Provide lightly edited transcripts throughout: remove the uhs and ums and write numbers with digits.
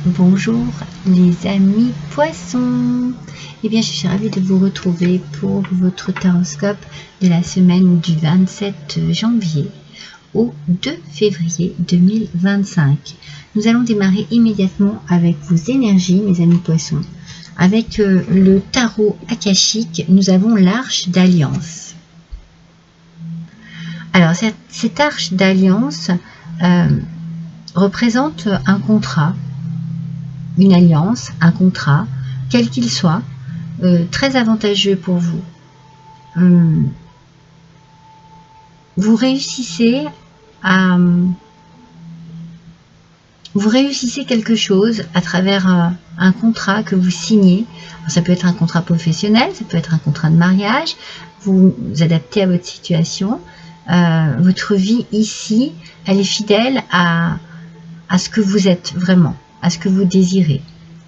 Bonjour les amis poissons. Eh bien, je suis ravie de vous retrouver pour votre taroscope de la semaine du 27 janvier au 2 février 2025. Nous allons démarrer immédiatement avec vos énergies, mes amis poissons. Avec le tarot akashique, nous avons l'arche d'alliance. Alors, cette arche d'alliance représente un contrat, une alliance, un contrat, quel qu'il soit, très avantageux pour vous. Vous réussissez quelque chose à travers un contrat que vous signez. Alors, ça peut être un contrat professionnel, ça peut être un contrat de mariage, vous vous adaptez à votre situation. Votre vie ici, elle est fidèle à ce que vous êtes vraiment, à ce que vous désirez.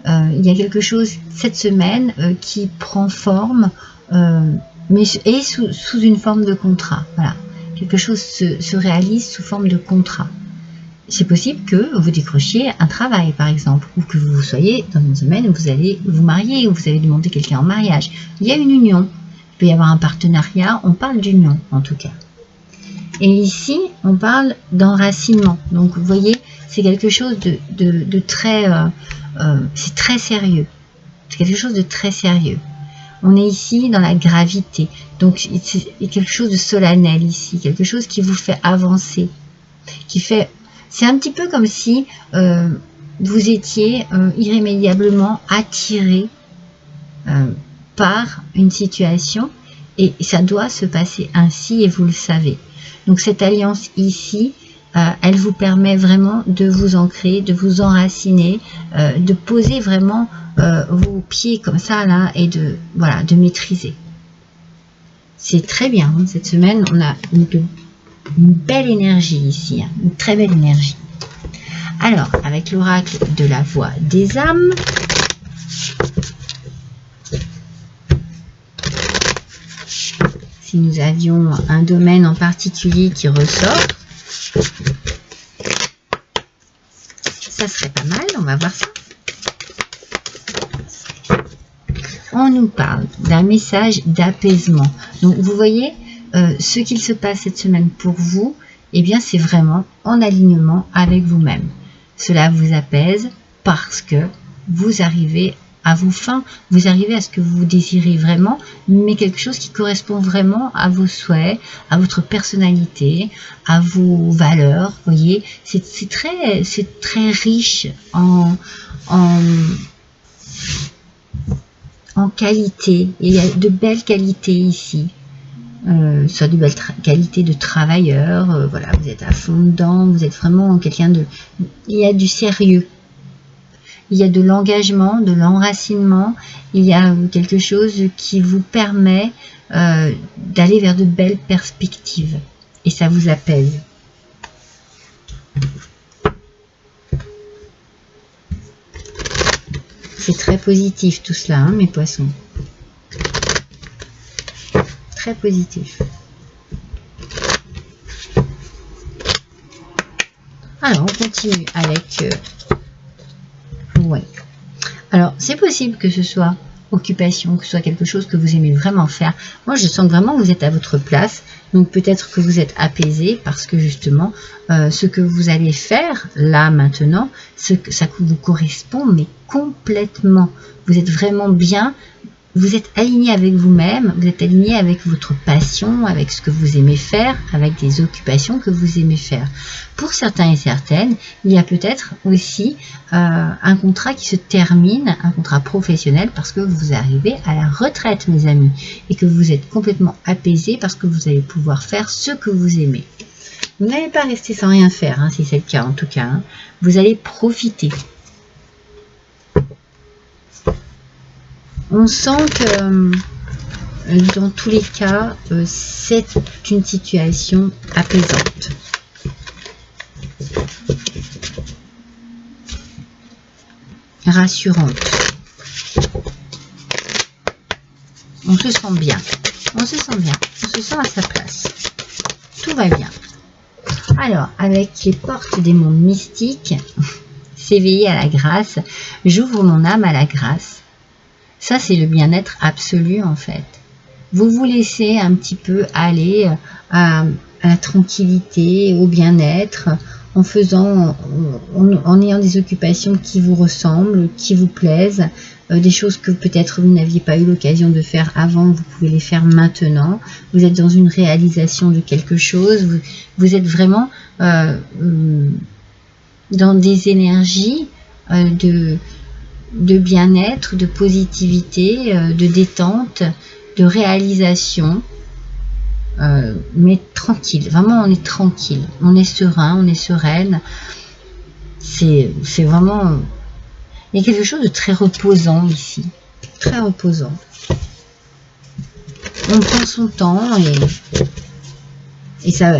Il y a quelque chose cette semaine qui prend forme, mais est sous une forme de contrat. Voilà. Quelque chose se réalise sous forme de contrat. C'est possible que vous décrochiez un travail, par exemple, ou que vous soyez dans une semaine où vous allez vous marier, où vous allez demander quelqu'un en mariage. Il y a une union. Il peut y avoir un partenariat, on parle d'union en tout cas. Et ici, on parle d'enracinement. Donc, vous voyez, c'est quelque chose de très... c'est très sérieux. C'est quelque chose de très sérieux. On est ici dans la gravité. Donc, c'est quelque chose de solennel ici. Quelque chose qui vous fait avancer. C'est un petit peu comme si vous étiez irrémédiablement attiré par une situation. Et ça doit se passer ainsi et vous le savez. Donc cette alliance ici, elle vous permet vraiment de vous ancrer, de vous enraciner, de poser vraiment vos pieds comme ça là et de maîtriser. C'est très bien. Hein, cette semaine, on a une belle énergie ici, hein, une très belle énergie. Alors, avec l'oracle de la voix des âmes, si nous avions un domaine en particulier qui ressort, ça serait pas mal, on va voir ça. On nous parle d'un message d'apaisement. Donc vous voyez, ce qu'il se passe cette semaine pour vous, eh bien c'est vraiment en alignement avec vous-même. Cela vous apaise parce que vous arrivez à vos fins, vous arrivez à ce que vous désirez vraiment, mais quelque chose qui correspond vraiment à vos souhaits, à votre personnalité, à vos valeurs. Vous voyez, c'est très riche en qualité. Il y a de belles qualités ici. Soit de belles qualités de travailleur. Voilà, vous êtes à fond dedans, vous êtes vraiment quelqu'un de... Il y a du sérieux. Il y a de l'engagement, de l'enracinement, il y a quelque chose qui vous permet d'aller vers de belles perspectives. Et ça vous apaise. C'est très positif tout cela, hein, mes poissons. Très positif. Alors, on continue avec... ouais. Alors, c'est possible que ce soit occupation, que ce soit quelque chose que vous aimez vraiment faire. Moi, je sens que vraiment vous êtes à votre place. Donc, peut-être que vous êtes apaisé parce que justement, ce que vous allez faire là, maintenant, ça vous correspond, mais complètement. Vous êtes vraiment bien. Vous êtes aligné avec vous-même, vous êtes aligné avec votre passion, avec ce que vous aimez faire, avec des occupations que vous aimez faire. Pour certains et certaines, il y a peut-être aussi un contrat qui se termine, un contrat professionnel, parce que vous arrivez à la retraite, mes amis, et que vous êtes complètement apaisé parce que vous allez pouvoir faire ce que vous aimez. Vous n'allez pas rester sans rien faire, hein, si c'est le cas en tout cas. Hein. Vous allez profiter. On sent que dans tous les cas, c'est une situation apaisante. Rassurante. On se sent bien. On se sent bien. On se sent à sa place. Tout va bien. Alors, avec les portes des mondes mystiques, s'éveiller à la grâce. J'ouvre mon âme à la grâce. Ça, c'est le bien-être absolu en fait. Vous vous laissez un petit peu aller à la tranquillité, au bien-être, en faisant, en ayant des occupations qui vous ressemblent, qui vous plaisent, des choses que peut-être vous n'aviez pas eu l'occasion de faire avant, vous pouvez les faire maintenant. Vous êtes dans une réalisation de quelque chose, vous êtes vraiment dans des énergies de bien-être, de positivité, de détente, de réalisation. Mais tranquille, vraiment on est tranquille, on est serein, on est sereine, c'est vraiment, il y a quelque chose de très reposant ici, très reposant. On prend son temps et ça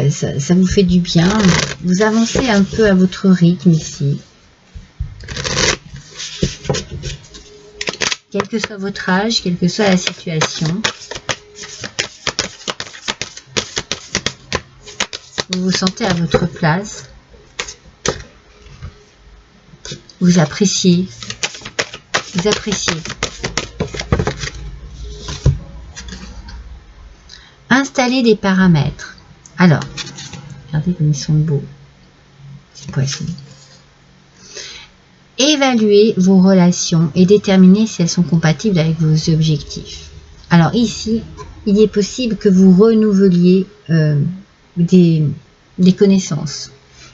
vous fait du bien, vous avancez un peu à votre rythme ici. Quel que soit votre âge, quelle que soit la situation. Vous vous sentez à votre place. Vous appréciez. Vous appréciez. Installer des paramètres. Alors, regardez comme ils sont beaux, ces poissons. Évaluer vos relations et déterminer si elles sont compatibles avec vos objectifs. Alors ici, il est possible que vous renouveliez des connaissances.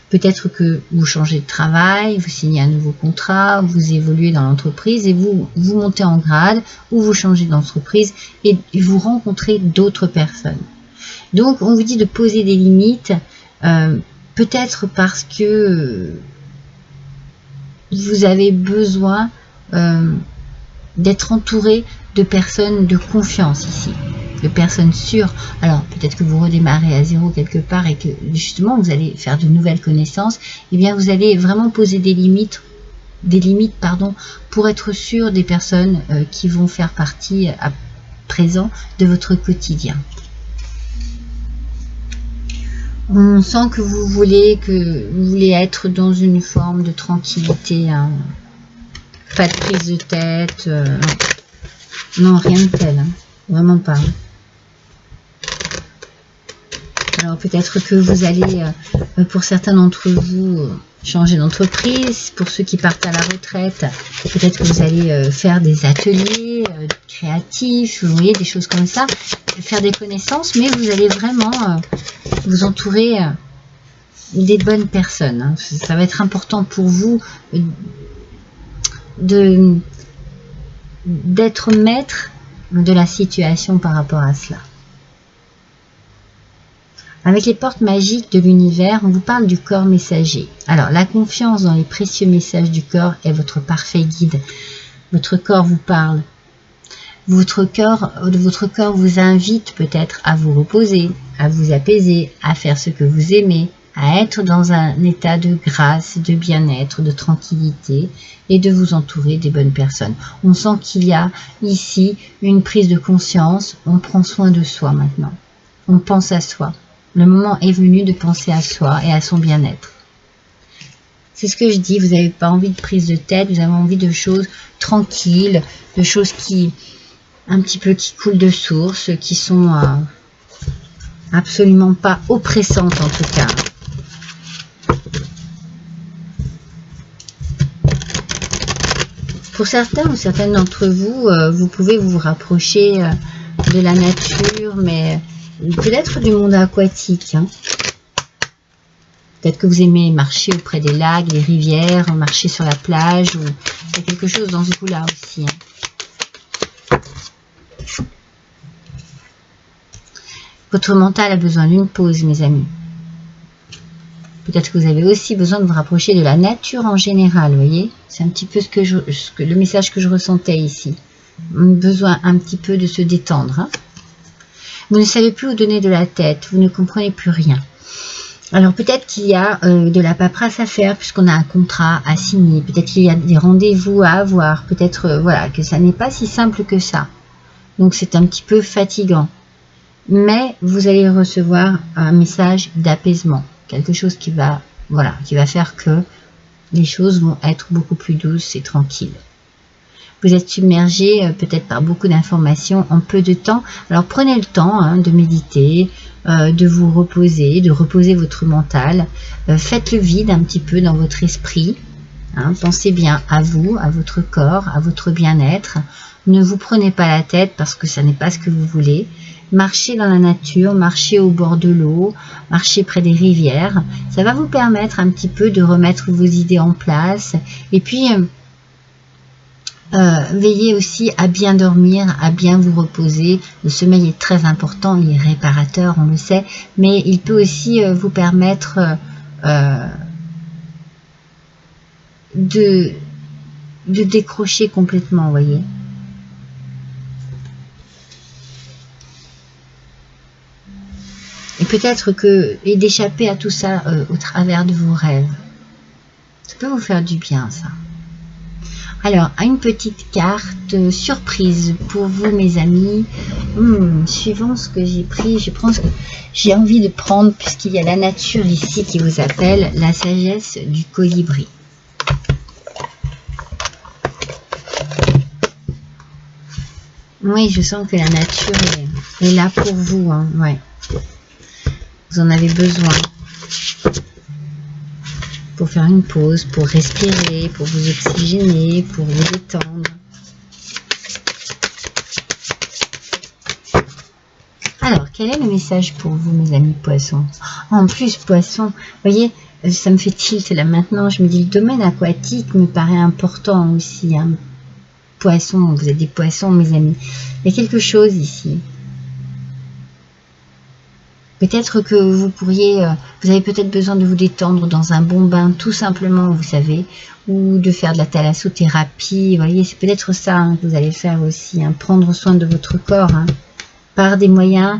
Peut-être que vous changez de travail, vous signez un nouveau contrat, vous évoluez dans l'entreprise et vous montez en grade ou vous changez d'entreprise et vous rencontrez d'autres personnes. Donc on vous dit de poser des limites, peut-être parce que vous avez besoin d'être entouré de personnes de confiance ici, de personnes sûres. Alors peut-être que vous redémarrez à zéro quelque part et que justement vous allez faire de nouvelles connaissances. Et bien vous allez vraiment poser des limites pour être sûr des personnes qui vont faire partie à présent de votre quotidien. On sent que vous voulez être dans une forme de tranquillité, hein. Pas de prise de tête, non, rien de tel, hein. Vraiment pas. Alors peut-être que vous allez, pour certains d'entre vous, changer d'entreprise. Pour ceux qui partent à la retraite, peut-être que vous allez faire des ateliers créatifs, vous voyez, des choses comme ça, faire des connaissances, mais vous allez vraiment vous entourer des bonnes personnes, hein. Ça va être important pour vous d'être maître de la situation par rapport à cela. Avec les portes magiques de l'univers, on vous parle du corps messager. Alors, la confiance dans les précieux messages du corps est votre parfait guide. Votre corps vous parle. Votre corps vous invite peut-être à vous reposer, à vous apaiser, à faire ce que vous aimez, à être dans un état de grâce, de bien-être, de tranquillité et de vous entourer des bonnes personnes. On sent qu'il y a ici une prise de conscience, on prend soin de soi maintenant, on pense à soi. Le moment est venu de penser à soi et à son bien-être. C'est ce que je dis, vous n'avez pas envie de prise de tête, vous avez envie de choses tranquilles, de choses qui un petit peu qui coulent de source, qui sont absolument pas oppressantes en tout cas. Pour certains ou certaines d'entre vous, vous pouvez vous rapprocher de la nature, mais peut-être du monde aquatique, hein. Peut-être que vous aimez marcher auprès des lacs, des rivières, marcher sur la plage, ou il y a quelque chose dans ce goût-là aussi, hein. Votre mental a besoin d'une pause, mes amis. Peut-être que vous avez aussi besoin de vous rapprocher de la nature en général, vous voyez. C'est un petit peu le message que je ressentais ici. Besoin un petit peu de se détendre, hein. Vous ne savez plus où donner de la tête, vous ne comprenez plus rien. Alors peut-être qu'il y a de la paperasse à faire puisqu'on a un contrat à signer. Peut-être qu'il y a des rendez-vous à avoir. Peut-être voilà, que ça n'est pas si simple que ça. Donc c'est un petit peu fatigant. Mais vous allez recevoir un message d'apaisement. Quelque chose qui va, voilà, qui va faire que les choses vont être beaucoup plus douces et tranquilles. Vous êtes submergé peut-être par beaucoup d'informations en peu de temps. Alors prenez le temps de méditer, de vous reposer, de reposer votre mental. Faites le vide un petit peu dans votre esprit. Pensez bien à vous, à votre corps, à votre bien-être. Ne vous prenez pas la tête parce que ça n'est pas ce que vous voulez. Marchez dans la nature, marchez au bord de l'eau, marchez près des rivières. Ça va vous permettre un petit peu de remettre vos idées en place. Et puis... veillez aussi à bien dormir, à bien vous reposer. Le sommeil est très important, il est réparateur, on le sait, mais il peut aussi vous permettre de décrocher complètement, vous voyez. Et peut-être et d'échapper à tout ça au travers de vos rêves. Ça peut vous faire du bien, ça. Alors, une petite carte surprise pour vous, mes amis. Suivant ce que j'ai pris, je pense que j'ai envie de prendre, puisqu'il y a la nature ici qui vous appelle, la sagesse du colibri. Oui, je sens que la nature est là pour vous. Ouais. Vous en avez besoin. Pour faire une pause, pour respirer, pour vous oxygéner, pour vous détendre. Alors, quel est le message pour vous, mes amis poissons? En plus, poissons, vous voyez, ça me fait tilt là maintenant. Je me dis, le domaine aquatique me paraît important aussi. Poissons, vous êtes des poissons, mes amis. Il y a quelque chose ici. Peut-être que vous pourriez, vous avez peut-être besoin de vous détendre dans un bon bain, tout simplement, vous savez, ou de faire de la thalassothérapie. Vous voyez, c'est peut-être ça que vous allez faire aussi, prendre soin de votre corps par des moyens,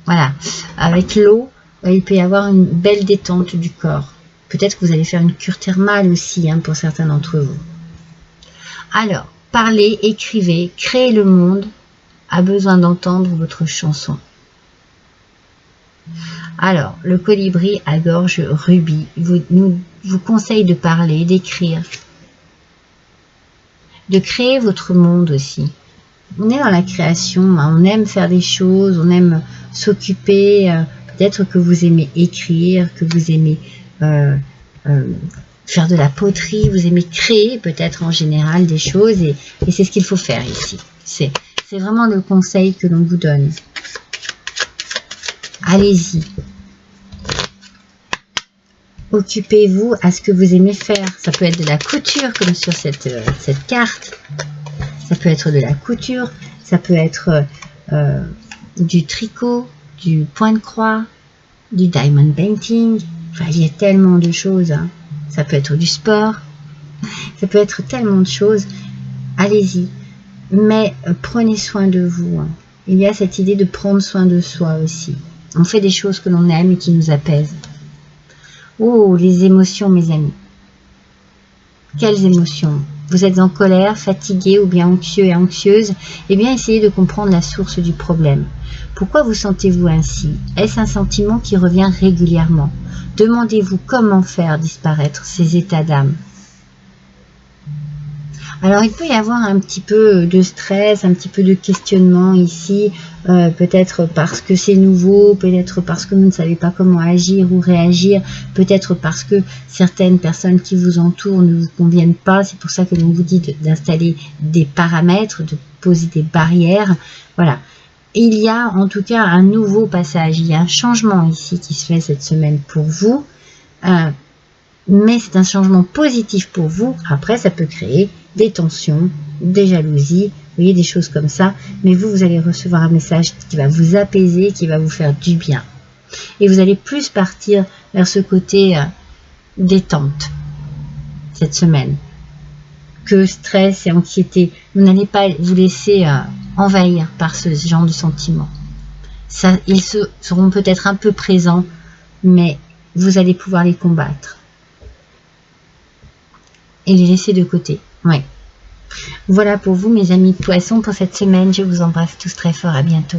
voilà, avec l'eau, il peut y avoir une belle détente du corps. Peut-être que vous allez faire une cure thermale aussi, pour certains d'entre vous. Alors, parlez, écrivez, créez le monde, a besoin d'entendre votre chanson. Alors, le colibri à gorge rubis vous conseille de parler, d'écrire, de créer votre monde aussi. On est dans la création, on aime faire des choses, on aime s'occuper. Peut-être que vous aimez écrire, que vous aimez faire de la poterie, vous aimez créer peut-être en général des choses et c'est ce qu'il faut faire ici. C'est vraiment le conseil que l'on vous donne. Allez-y. Occupez-vous à ce que vous aimez faire. Ça peut être de la couture comme sur cette carte. Ça peut être de la couture. Ça peut être du tricot, du point de croix, du diamond painting. Enfin, il y a tellement de choses. Ça peut être du sport. Ça peut être tellement de choses. Allez-y. Mais prenez soin de vous. Il y a cette idée de prendre soin de soi aussi. On fait des choses que l'on aime et qui nous apaisent. Oh, les émotions, mes amis. Quelles émotions? Vous êtes en colère, fatigué ou bien anxieux et anxieuse? Eh bien, essayez de comprendre la source du problème. Pourquoi vous sentez-vous ainsi? Est-ce un sentiment qui revient régulièrement? Demandez-vous comment faire disparaître ces états d'âme. Alors, il peut y avoir un petit peu de stress, un petit peu de questionnement ici, peut-être parce que c'est nouveau, peut-être parce que vous ne savez pas comment agir ou réagir, peut-être parce que certaines personnes qui vous entourent ne vous conviennent pas. C'est pour ça que l'on vous dit d'installer des paramètres, de poser des barrières. Voilà. Il y a en tout cas un nouveau passage, il y a un changement ici qui se fait cette semaine pour vous, mais c'est un changement positif pour vous. Après, ça peut créer des tensions, des jalousies, vous voyez, des choses comme ça. Mais vous allez recevoir un message qui va vous apaiser, qui va vous faire du bien. Et vous allez plus partir vers ce côté détente cette semaine que stress et anxiété. Vous n'allez pas vous laisser envahir par ce genre de sentiments. Ça, ils seront peut-être un peu présents, mais vous allez pouvoir les combattre et les laisser de côté. Ouais. Voilà pour vous, mes amis poissons, pour cette semaine. Je vous embrasse tous très fort. À bientôt.